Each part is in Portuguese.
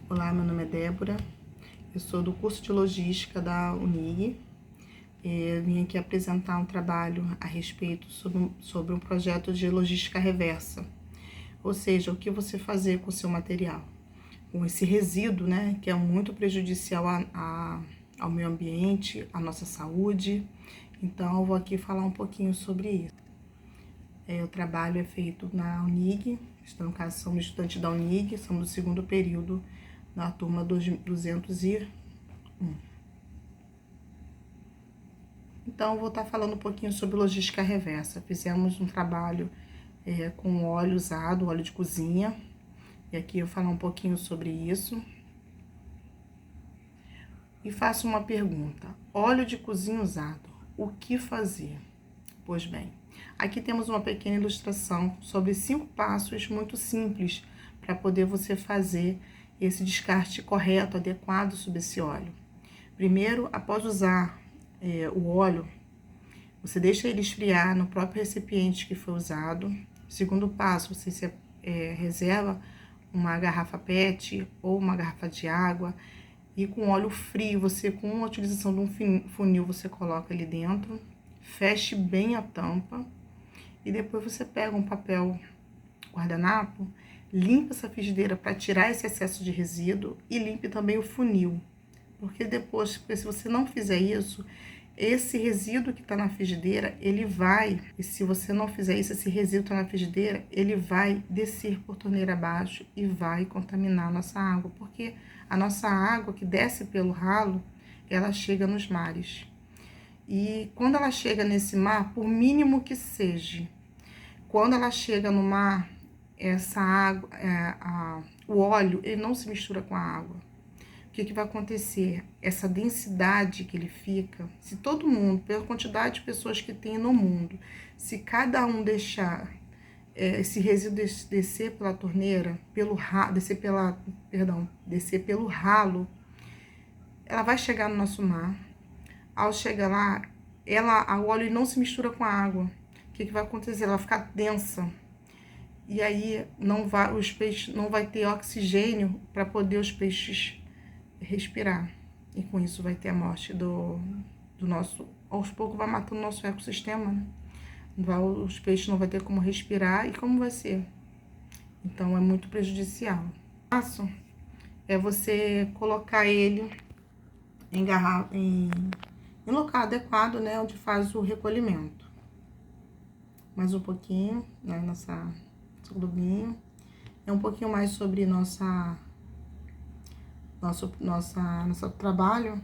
Olá, meu nome é Débora, eu sou do curso de Logística da Unig. Eu vim aqui apresentar um trabalho a respeito sobre um projeto de logística reversa, ou seja, o que você fazer com o seu material, com esse resíduo, né, que é muito prejudicial ao meio ambiente, à nossa saúde. Então, eu vou aqui falar um pouquinho sobre isso. O trabalho é feito na Unig, no caso, somos estudantes da Unig, somos do segundo período na turma 201. Então, eu vou estar falando um pouquinho sobre logística reversa. Fizemos um trabalho com óleo usado, óleo de cozinha, e aqui eu vou falar um pouquinho sobre isso. E faço uma pergunta: óleo de cozinha usado, o que fazer? Pois bem, aqui temos uma pequena ilustração sobre 5 passos muito simples para poder você fazer esse descarte correto, adequado sobre esse óleo. Primeiro, após usar o óleo, você deixa ele esfriar no próprio recipiente que foi usado. Segundo passo, você reserva uma garrafa PET ou uma garrafa de água e com óleo frio, você com a utilização de um funil, você coloca ali dentro, feche bem a tampa e depois você pega um papel guardanapo, limpa essa frigideira para tirar esse excesso de resíduo e limpe também o funil, porque depois, se você não fizer isso, esse resíduo que está na frigideira, ele vai, e se você não fizer isso, esse resíduo está na frigideira, ele vai descer por torneira abaixo e vai contaminar a nossa água, porque a nossa água que desce pelo ralo, ela chega nos mares. E quando ela chega nesse mar, por mínimo que seja, quando ela chega no mar, essa água, o óleo, ele não se mistura com a água. O que vai acontecer? Essa densidade que ele fica, se todo mundo, pela quantidade de pessoas que tem no mundo, se cada um deixar esse resíduo descer pela torneira, descer pelo ralo, ela vai chegar no nosso mar. Ao chegar lá, o óleo não se mistura com a água. O que vai acontecer? Ela vai ficar densa. E aí os peixes não vai ter oxigênio para poder os peixes respirar. E com isso vai ter a morte do nosso... Aos poucos vai matando o nosso ecossistema, né? Os peixes não vão ter como respirar. E como vai ser? Então é muito prejudicial. O passo é você colocar ele em local adequado, né? Onde faz o recolhimento. Mais um pouquinho, né? Nosso é um pouquinho mais sobre nosso trabalho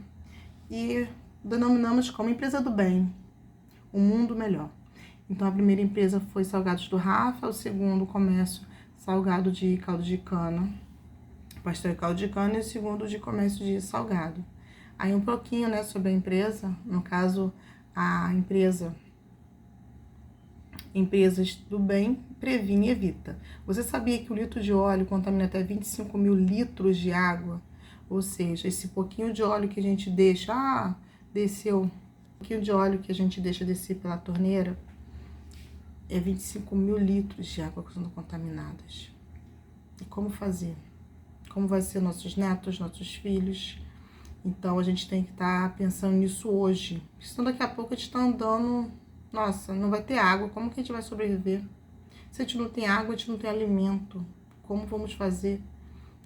e denominamos como empresa do bem, um mundo melhor. Então, a primeira empresa foi Salgados do Rafa, o segundo comércio salgado de caldo de cana, pastel e caldo de cana, e o segundo de comércio de salgado. Aí um pouquinho, né, sobre a empresa, no caso, a Empresas do Bem previne e evita. Você sabia que o litro de óleo contamina até 25 mil litros de água? Ou seja, esse pouquinho de óleo que a gente deixa, desceu, um pouquinho de óleo que a gente deixa descer pela torneira, é 25 mil litros de água que são contaminadas. E como fazer? Como vai ser nossos netos, nossos filhos? Então, a gente tem que estar pensando nisso hoje. Senão, daqui a pouco a gente está andando... Nossa, não vai ter água, como que a gente vai sobreviver? Se a gente não tem água, a gente não tem alimento. Como vamos fazer?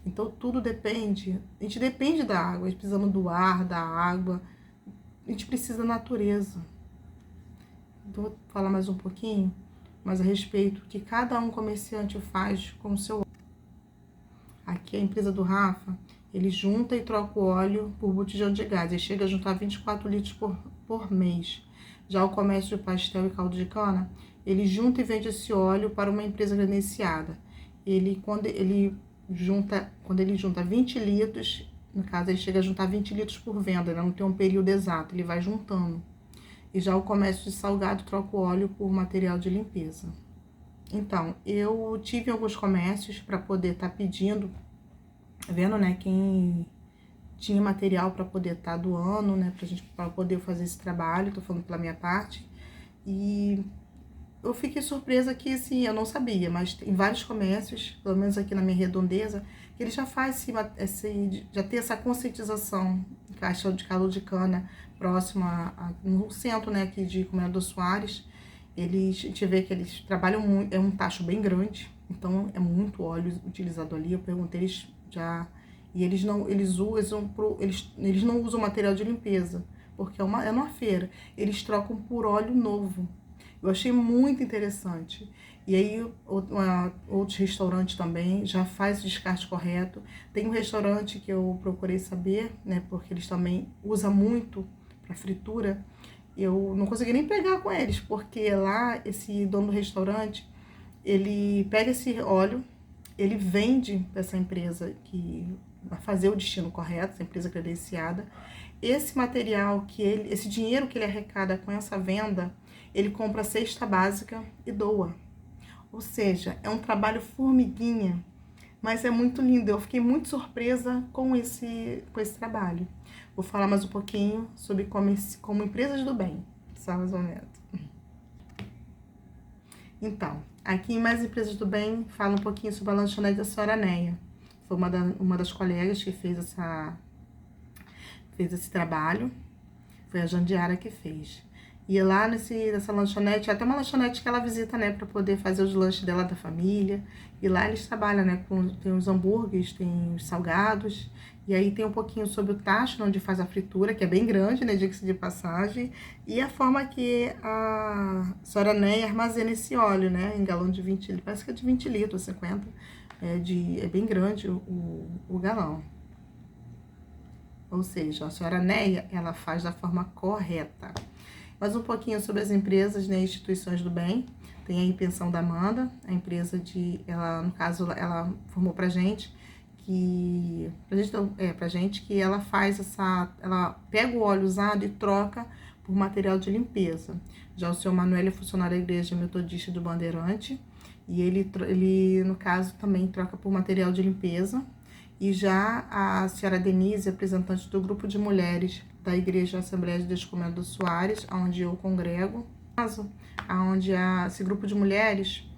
Então, tudo depende. A gente depende da água, a gente precisa do ar, da água. A gente precisa da natureza. Então, vou falar mais um pouquinho, mas a respeito que cada comerciante faz com o seu óleo. Aqui a empresa do Rafa, ele junta e troca o óleo por botijão de gás. Ele chega a juntar 24 litros por mês. Já o comércio de pastel e caldo de cana, ele junta e vende esse óleo para uma empresa credenciada. Quando ele junta 20 litros, no caso, ele chega a juntar 20 litros por venda, né? Não tem um período exato, ele vai juntando. E já o comércio de salgado troca o óleo por material de limpeza. Então, eu tive alguns comércios para poder estar pedindo, vendo, né, quem tinha material para poder estar doando, né, para poder fazer esse trabalho. Tô falando pela minha parte. E eu fiquei surpresa que, assim, eu não sabia, mas tem vários comércios, pelo menos aqui na minha redondeza, que ele já faz já tem essa conscientização em caixa de caldo de cana próximo no centro, né, aqui de Comendador Soares. Eles, a gente vê que eles trabalham muito, é um tacho bem grande, então é muito óleo utilizado ali. Eu perguntei, eles já... E eles não, eles não usam material de limpeza, porque é numa feira. Eles trocam por óleo novo. Eu achei muito interessante. E aí, outros restaurantes também já faz o descarte correto. Tem um restaurante que eu procurei saber, né, porque eles também usam muito para fritura. Eu não consegui nem pegar com eles, porque lá, esse dono do restaurante, ele pega esse óleo, ele vende para essa empresa que vai fazer o destino correto, essa empresa credenciada. Esse material esse dinheiro que ele arrecada com essa venda, ele compra a cesta básica e doa. Ou seja, é um trabalho formiguinha, mas é muito lindo. Eu fiquei muito surpresa com esse trabalho. Vou falar mais um pouquinho sobre como empresas do bem. Só mais um momento. Então, aqui em Mais Empresas do Bem, fala um pouquinho sobre a lanchonete da senhora Neia. Foi uma das colegas que fez esse trabalho. Foi a Jandiara que fez. E lá nessa lanchonete, até uma lanchonete que ela visita, né, para poder fazer os lanches dela da família. E lá eles trabalham, né, tem os hambúrgueres, tem os salgados. E aí tem um pouquinho sobre o tacho, onde faz a fritura, que é bem grande, né, diga-se de passagem. E a forma que a senhora Neia armazena esse óleo, né, em galão de 20 litros. Parece que é de 20 litros, 50. É bem grande o galão. Ou seja, a senhora Neia, ela faz da forma correta. Mais um pouquinho sobre as empresas, né, instituições do bem. Tem aí Pensão da Amanda, a empresa no caso, ela formou pra gente que ela ela pega o óleo usado e troca por material de limpeza. Já o seu Manuel é funcionário da Igreja Metodista do Bandeirante e ele no caso também troca por material de limpeza. E já a senhora Denise, representante do grupo de mulheres da Igreja Assembleia de Deus Comendador Soares, onde eu congrego, onde esse grupo de mulheres,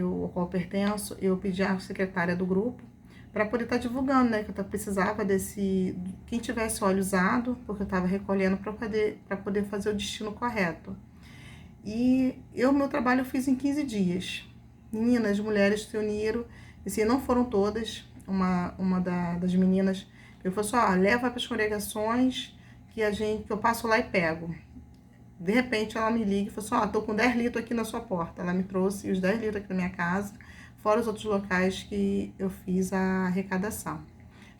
ao qual eu pertenço, eu pedi à secretária do grupo para poder estar divulgando, né, que eu precisava quem tivesse óleo usado, porque eu estava recolhendo para poder fazer o destino correto. E meu trabalho eu fiz em 15 dias. Meninas, mulheres se uniram, assim, não foram todas. Das meninas, eu falei assim, leva para as congregações que eu passo lá e pego. De repente ela me liga e falou assim, tô com 10 litros aqui na sua porta. Ela me trouxe os 10 litros aqui na minha casa, fora os outros locais que eu fiz a arrecadação.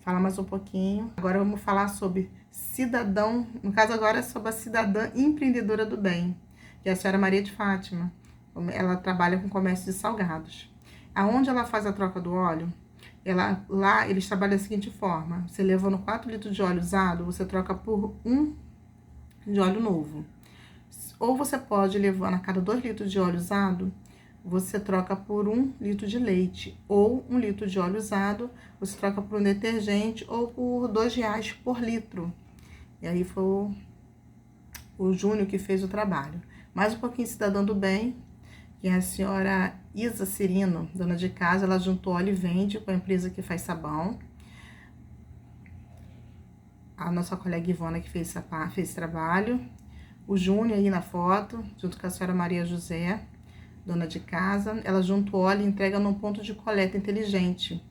Fala mais um pouquinho. Agora vamos falar sobre cidadão, no caso agora é sobre a cidadã empreendedora do bem, que é a senhora Maria de Fátima. Ela trabalha com comércio de salgados. Aonde ela faz a troca do óleo, lá eles trabalham da seguinte forma: você levando 4 litros de óleo usado, você troca por 1 de óleo novo. Ou você pode levar a cada 2 litros de óleo usado, você troca por 1 litro de leite. Ou 1 litro de óleo usado, você troca por um detergente ou por R$2 por litro. E aí foi o Júnior que fez o trabalho. Mais um pouquinho cidadã do bem, que é a senhora Isa Cirino, dona de casa. Ela juntou óleo e vende com a empresa que faz sabão. A nossa colega Ivona que fez esse trabalho. O Júnior aí na foto, junto com a senhora Maria José, dona de casa. Ela junta o óleo e entrega num ponto de coleta inteligente.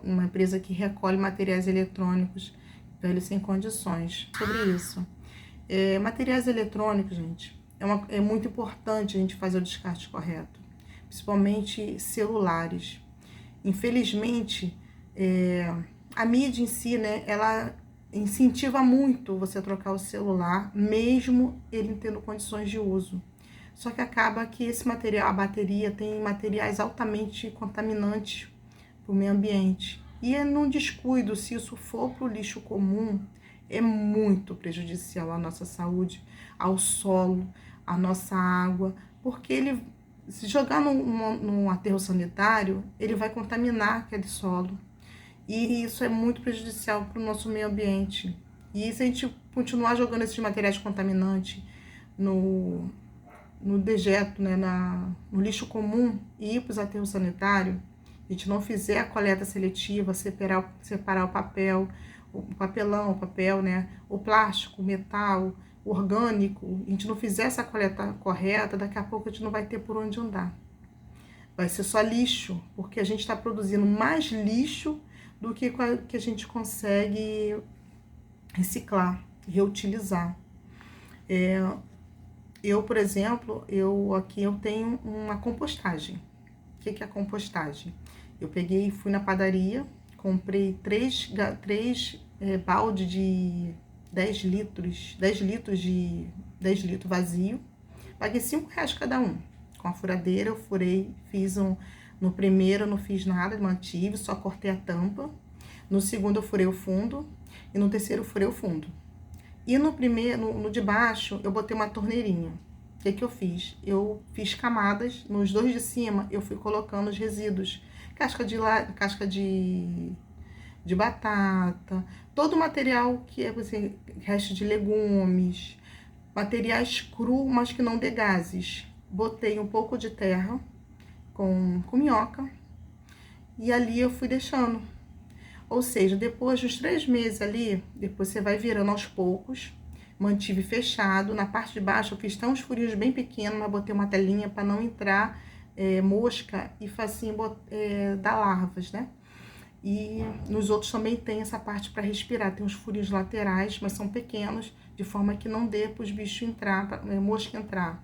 Uma empresa que recolhe materiais eletrônicos velhos sem condições. Sobre isso. Materiais eletrônicos, gente, é muito importante a gente fazer o descarte correto, principalmente celulares. Infelizmente, a mídia em si, né, ela incentiva muito você trocar o celular, mesmo ele tendo condições de uso. Só que acaba que esse material, a bateria, tem materiais altamente contaminantes para o meio ambiente. E num descuido, se isso for para o lixo comum, é muito prejudicial à nossa saúde, ao solo, à nossa água, porque ele, se jogar num aterro sanitário, ele vai contaminar aquele solo. E isso é muito prejudicial para o nosso meio ambiente. E se a gente continuar jogando esses materiais contaminantes no dejeto, né, no lixo comum e ir para os aterros sanitários, a gente não fizer a coleta seletiva, separar o papelão, o papel, né, o plástico, o metal, o orgânico, a gente não fizer essa coleta correta, daqui a pouco a gente não vai ter por onde andar. Vai ser só lixo, porque a gente está produzindo mais lixo do que a gente consegue reciclar, reutilizar. Eu, por exemplo, aqui eu tenho uma compostagem. O que é a compostagem? Eu peguei, fui na padaria, comprei três balde de 10 litros vazio, paguei R$5 cada um. Com a furadeira eu furei, no primeiro eu não fiz nada, mantive, só cortei a tampa. No segundo eu furei o fundo e no terceiro eu furei o fundo. E no de baixo, eu botei uma torneirinha. O que eu fiz? Eu fiz camadas, nos dois de cima, eu fui colocando os resíduos. Casca de batata, todo o material que é, assim, resto de legumes, materiais cru, mas que não dê gases. Botei um pouco de terra com minhoca e ali eu fui deixando. Ou seja, depois dos 3 meses ali, depois você vai virando aos poucos. Mantive fechado. Na parte de baixo eu fiz até uns furinhos bem pequenos, mas botei uma telinha para não entrar mosca e facinho dar larvas, né? E nos outros também tem essa parte para respirar. Tem uns furinhos laterais, mas são pequenos, de forma que não dê para os bichos entrar, para mosca entrar.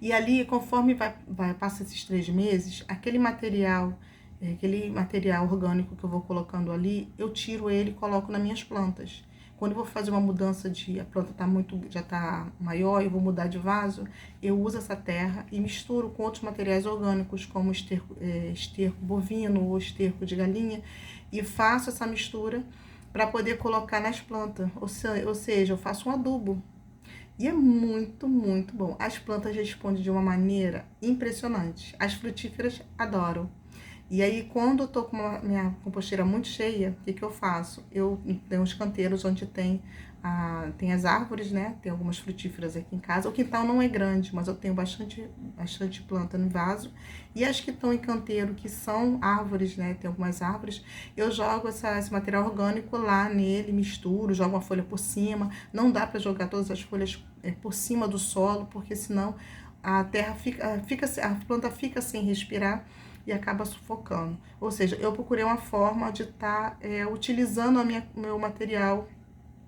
E ali, conforme passa esses 3 meses, aquele material orgânico que eu vou colocando ali, eu tiro ele e coloco nas minhas plantas. Quando eu vou fazer uma mudança a planta já tá maior, eu vou mudar de vaso, eu uso essa terra e misturo com outros materiais orgânicos, como esterco bovino ou esterco de galinha, e faço essa mistura para poder colocar nas plantas. Ou seja, eu faço um adubo. E é muito, muito bom. As plantas respondem de uma maneira impressionante. As frutíferas adoram. E aí, quando eu tô com minha composteira muito cheia, o que eu faço? Eu tenho uns canteiros onde tem as árvores, né? Tem algumas frutíferas aqui em casa. O quintal não é grande, mas eu tenho bastante planta no vaso. E as que estão em canteiro, que são árvores, né? Tem algumas árvores. Eu jogo esse material orgânico lá nele, misturo, jogo uma folha por cima. Não dá para jogar todas as folhas por cima do solo, porque senão a terra a planta fica sem respirar e acaba sufocando. Ou seja, eu procurei uma forma de estar utilizando meu material,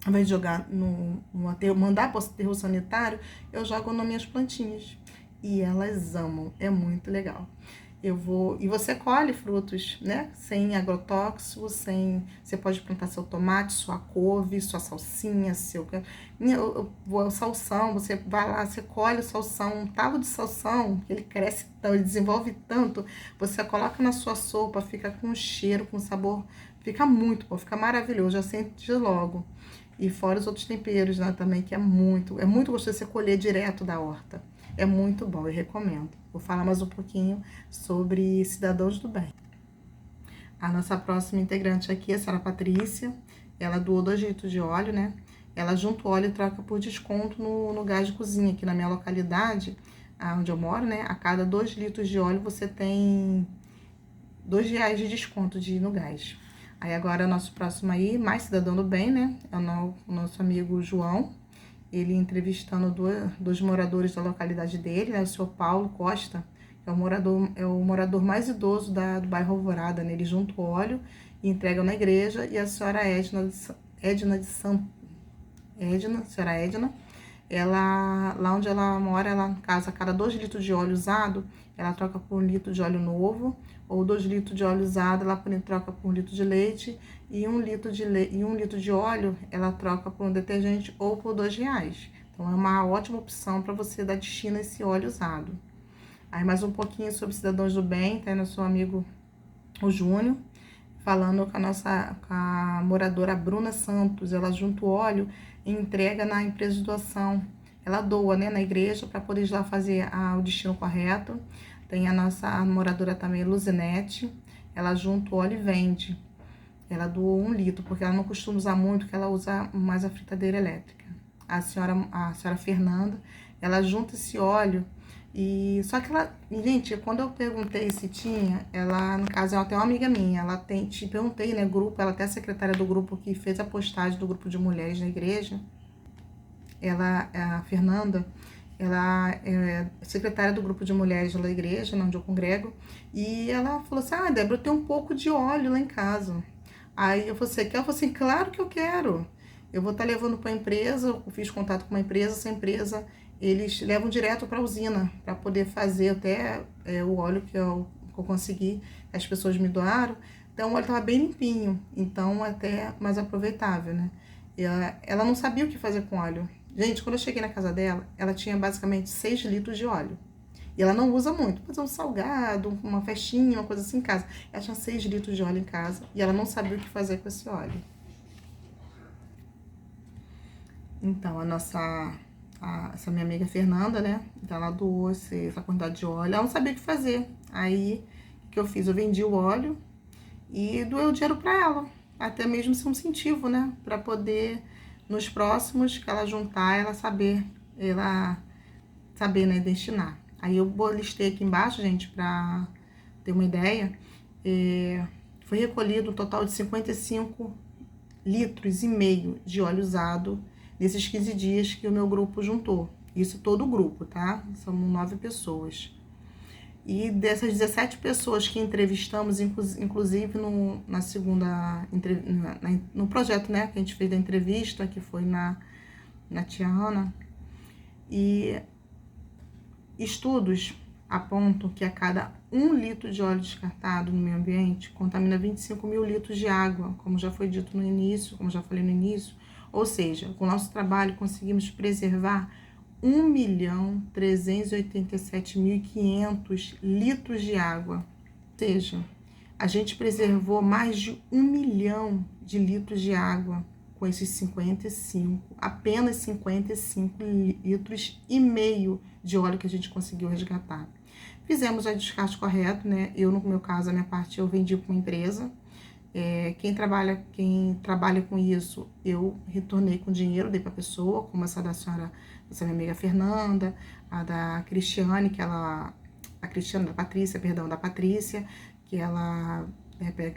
ao invés de jogar no aterro, mandar para o aterro sanitário, eu jogo nas minhas plantinhas. E elas amam, é muito legal. E você colhe frutos, né? Sem agrotóxico, você pode plantar seu tomate, sua couve, sua salsinha, salsão, você vai lá, você colhe o salsão, um talo de salsão, ele cresce tão, ele desenvolve tanto, você coloca na sua sopa, fica com cheiro, com sabor, fica muito bom, fica maravilhoso, já sente logo. E fora os outros temperos, né, também, que é muito gostoso você colher direto da horta. É muito bom, eu recomendo. Vou falar mais um pouquinho sobre Cidadãos do Bem. A nossa próxima integrante aqui é a senhora Patrícia. Ela doou 2 litros de óleo, né? Ela junta o óleo e troca por desconto no gás de cozinha. Aqui na minha localidade, onde eu moro, né? A cada 2 litros de óleo você tem R$2 de desconto no gás. Aí agora o nosso próximo aí, mais Cidadão do Bem, né? É o nosso amigo João. Ele entrevistando dois moradores da localidade dele, né? O senhor Paulo Costa, que é o morador mais idoso do bairro Alvorada, né? Ele junta o óleo e entrega na igreja. E a senhora senhora Edna, ela, lá onde ela mora, ela, no caso, a cada 2 litros de óleo usado, ela troca por 1 litro de óleo novo, ou 2 litros de óleo usado, ela troca por 1 litro de leite, e 1 litro de óleo, ela troca por um detergente ou por R$2. Então, é uma ótima opção para você dar destino a esse óleo usado. Aí, mais um pouquinho sobre Cidadãos do Bem, tá aí nosso amigo o Júnior, falando com a moradora Bruna Santos. Ela junta o óleo e entrega na empresa de doação. Ela doa, né, na igreja para poder ir lá fazer o destino correto. Tem a nossa moradora também, Luzinete. Ela junta o óleo e vende. Ela doou 1 litro, porque ela não costuma usar muito, porque ela usa mais a fritadeira elétrica. A senhora Fernanda, ela junta esse óleo e só que ela, gente, quando eu perguntei se tinha, ela, no caso, ela tem uma amiga minha, ela tem, te perguntei, né, grupo, ela até a secretária do grupo que fez a postagem do grupo de mulheres na igreja, ela, a Fernanda, ela é secretária do grupo de mulheres da igreja, onde eu congrego, e ela falou assim, Débora, eu tenho um pouco de óleo lá em casa. Aí eu falei, você quer? Eu falei assim, claro que eu quero. Eu vou estar levando para a empresa, eu fiz contato com uma empresa, essa empresa, eles levam direto para a usina, para poder fazer até o óleo que eu consegui, as pessoas me doaram. Então o óleo estava bem limpinho, então até mais aproveitável, né? Ela não sabia o que fazer com óleo. Gente, quando eu cheguei na casa dela, ela tinha basicamente 6 litros de óleo. E ela não usa muito, fazer um salgado, uma festinha, uma coisa assim em casa. Ela tinha 6 litros de óleo em casa e ela não sabia o que fazer com esse óleo. Então, essa minha amiga Fernanda, né? Então, ela doou essa quantidade de óleo. Ela não sabia o que fazer. Aí, o que eu fiz? Eu vendi o óleo e doei o dinheiro para ela. Até mesmo ser um incentivo, né? Para poder, nos próximos, que ela juntar, ela saber, né? Destinar. Aí eu listei aqui embaixo, gente, para ter uma ideia. Foi recolhido um total de 55 litros e meio de óleo usado nesses 15 dias que o meu grupo juntou. Isso todo o grupo, tá? São 9 pessoas. E dessas 17 pessoas que entrevistamos, inclusive na segunda, no projeto, né, que a gente fez da entrevista, que foi na Tia Ana, e estudos apontam que a cada 1 litro de óleo descartado no meio ambiente contamina 25 mil litros de água, como já foi dito no início, como já falei no início. Ou seja, com o nosso trabalho conseguimos preservar 1.387.500 litros de água. Ou seja, a gente preservou mais de 1 milhão de litros de água com esses apenas 55 litros e meio de óleo que a gente conseguiu resgatar. Fizemos o descarte correto, né? Eu, no meu caso, a minha parte eu vendi para uma empresa. Quem trabalha com isso, eu retornei com dinheiro, dei para a pessoa, como essa da senhora, essa minha amiga Fernanda, a da Cristiane, da Patrícia, que ela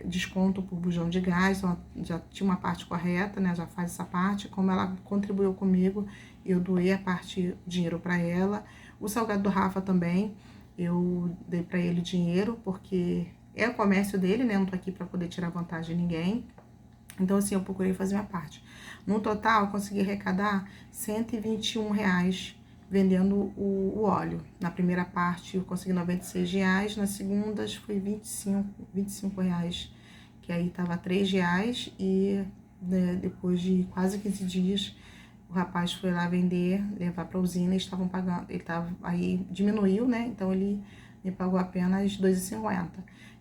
desconto por bujão de gás, ela já tinha uma parte correta, né, já faz essa parte, como ela contribuiu comigo, eu doei a parte, dinheiro para ela. O salgado do Rafa também, eu dei para ele dinheiro, porque é o comércio dele, né? Não tô aqui para poder tirar vantagem de ninguém. Então, assim, eu procurei fazer minha parte. No total, eu consegui arrecadar R$121 vendendo o óleo. Na primeira parte, eu consegui R$96. Na segunda, foi R$25, que aí tava R$3. E né, depois de quase 15 dias, o rapaz foi lá vender, levar pra usina. Eles estavam pagando, aí diminuiu, né? Então, ele me pagou apenas R$2,50.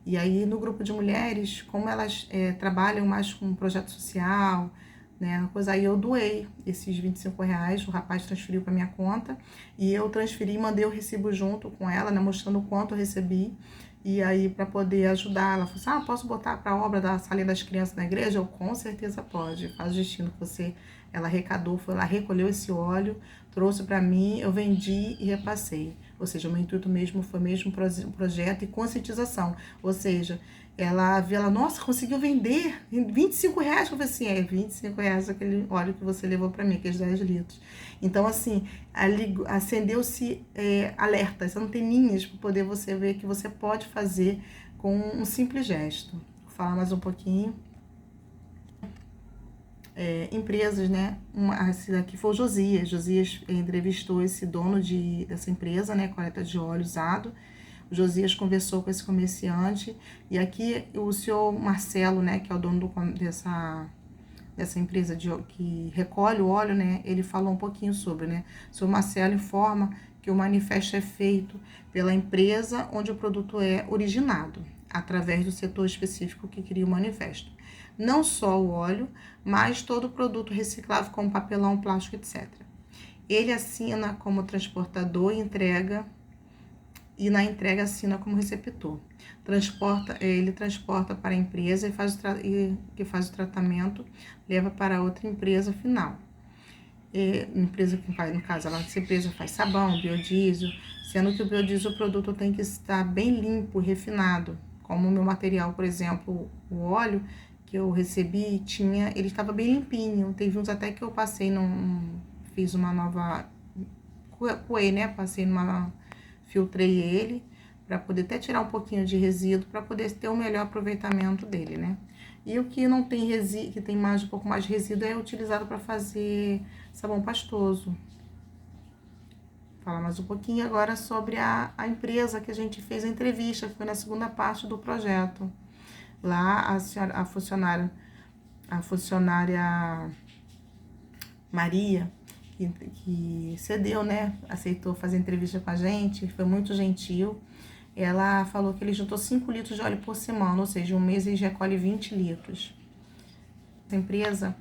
E aí, no grupo de mulheres, como elas trabalham mais com projeto social, né, aí eu doei esses R$25, o rapaz transferiu para minha conta, e eu transferi e mandei o recibo junto com ela, né, mostrando o quanto eu recebi, e aí para poder ajudar, ela falou assim, posso botar para a obra da Salinha das Crianças na igreja? Eu, com certeza pode, faz o destino que você, ela arrecadou, foi lá, recolheu esse óleo, trouxe para mim, eu vendi e repassei. Ou seja, o meu intuito mesmo foi mesmo um projeto e conscientização. Ou seja, ela viu, nossa, conseguiu vender R$25. Eu falei assim, R$25 aquele óleo que você levou para mim, aqueles 10 litros. Então, assim, acendeu-se alertas, anteninhas, para poder você ver que você pode fazer com um simples gesto. Vou falar mais um pouquinho. Empresas, né? Esse daqui foi o Josias. Josias entrevistou esse dono dessa empresa, né? Coleta de óleo usado. O Josias conversou com esse comerciante. E aqui o senhor Marcelo, né? Que é o dono dessa empresa que recolhe o óleo, né? Ele falou um pouquinho sobre, né? O senhor Marcelo informa que o manifesto é feito pela empresa onde o produto é originado, através do setor específico que cria o manifesto. Não só o óleo, mas todo o produto reciclável como papelão, plástico, etc. Ele assina como transportador e na entrega assina como receptor. Ele transporta para a empresa que faz o tratamento, leva para outra empresa final. empresa que faz, no caso, essa empresa faz sabão, biodiesel, sendo que o biodiesel, o produto tem que estar bem limpo, refinado. Como o meu material, por exemplo, o óleo que eu recebi, ele estava bem limpinho. Teve uns até que eu passei fiz uma nova, coei, né? Filtrei ele, para poder até tirar um pouquinho de resíduo, para poder ter o melhor aproveitamento dele, né? E o que não tem resíduo, que tem um pouco mais de resíduo, é utilizado para fazer sabão pastoso. Vou falar mais um pouquinho agora sobre a empresa que a gente fez a entrevista, que foi na segunda parte do projeto. Lá a funcionária Maria, que cedeu, né? Aceitou fazer entrevista com a gente, foi muito gentil. Ela falou que ele juntou 5 litros de óleo por semana, ou seja, um mês ele recolhe 20 litros. Essa empresa,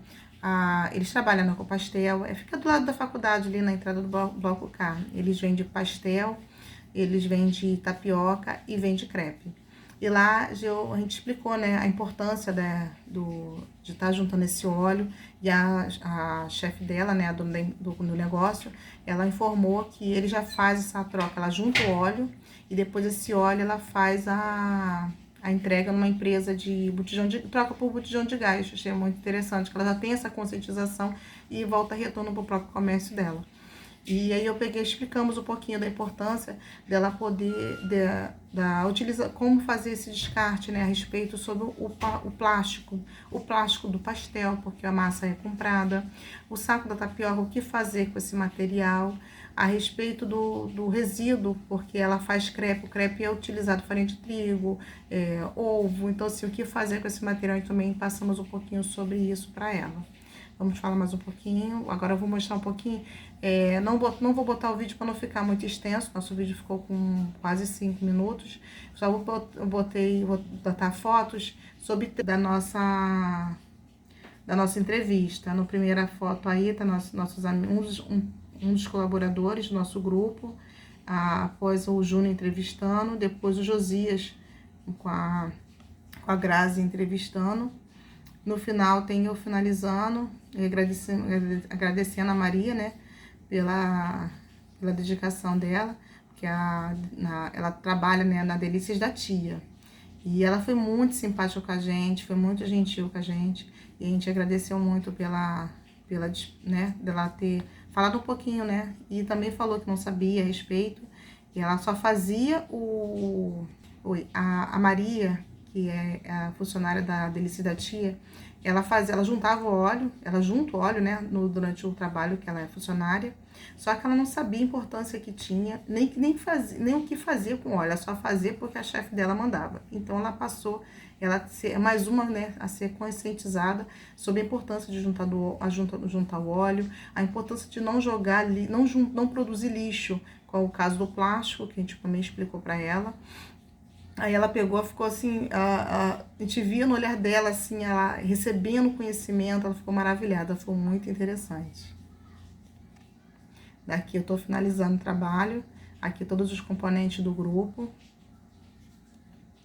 eles trabalham na Copastel, fica do lado da faculdade, ali na entrada do Bloco K. Eles vendem pastel, eles vendem tapioca e vendem crepe. E lá a gente explicou, né, a importância de estar juntando esse óleo, e a chefe dela, né, a dona do negócio, ela informou que ele já faz essa troca, ela junta o óleo e depois esse óleo ela faz a entrega numa empresa de troca por botijão de gás. Eu achei muito interessante, que ela já tem essa conscientização e volta retorno para o próprio comércio dela. E aí explicamos um pouquinho da importância dela poder utilizar, como fazer esse descarte, né, a respeito sobre o plástico do pastel, porque a massa é comprada, o saco da tapioca, o que fazer com esse material, a respeito do resíduo, porque ela faz crepe, o crepe é utilizado farinha de trigo, ovo, então assim, o que fazer com esse material, e também passamos um pouquinho sobre isso para ela. Vamos falar mais um pouquinho. Agora eu vou mostrar um pouquinho. Não vou botar o vídeo para não ficar muito extenso. Nosso vídeo ficou com quase 5 minutos. Só vou botar fotos da nossa entrevista. Na primeira foto aí tá nossos amigos, um dos colaboradores do nosso grupo. Após o Júnior entrevistando, depois o Josias com a Grazi entrevistando. No final tem eu finalizando e agradecendo a Maria, né, pela dedicação dela, porque ela trabalha, né, na Delícias da Tia. E ela foi muito simpática com a gente, foi muito gentil com a gente. E a gente agradeceu muito né, dela ter falado um pouquinho, né, e também falou que não sabia a respeito. E ela só fazia a Maria, que é a funcionária da Delícia da Tia, ela juntava o óleo, ela junta o óleo, né, durante o trabalho, que ela é funcionária, só que ela não sabia a importância que tinha, nem o que fazia com o óleo, ela só fazia porque a chefe dela mandava. Então ela passou, mais uma, né, a ser conscientizada sobre a importância de juntar o óleo, a importância de não jogar, não produzir lixo, qual é o caso do plástico, que a gente também explicou para ela. Aí ela ficou assim, a gente via no olhar dela, assim, ela recebendo conhecimento, ela ficou maravilhada, foi muito interessante. Daqui eu tô finalizando o trabalho, aqui todos os componentes do grupo.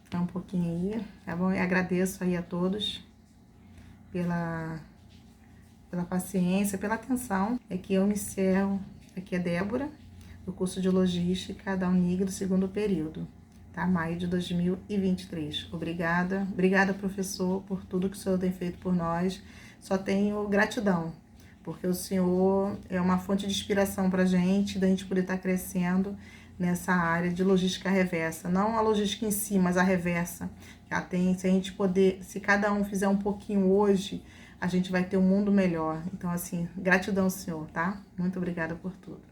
Tá um pouquinho aí, tá bom? E agradeço aí a todos pela paciência, pela atenção. Aqui eu me encerro, aqui é Débora, do curso de Logística da Unig do 2º período. Tá? Maio de 2023. Obrigada, professor, por tudo que o senhor tem feito por nós. Só tenho gratidão, porque o senhor é uma fonte de inspiração pra gente, da gente poder estar crescendo nessa área de logística reversa. Não a logística em si, mas a reversa. Se cada um fizer um pouquinho hoje, a gente vai ter um mundo melhor. Então, assim, gratidão, senhor, tá? Muito obrigada por tudo.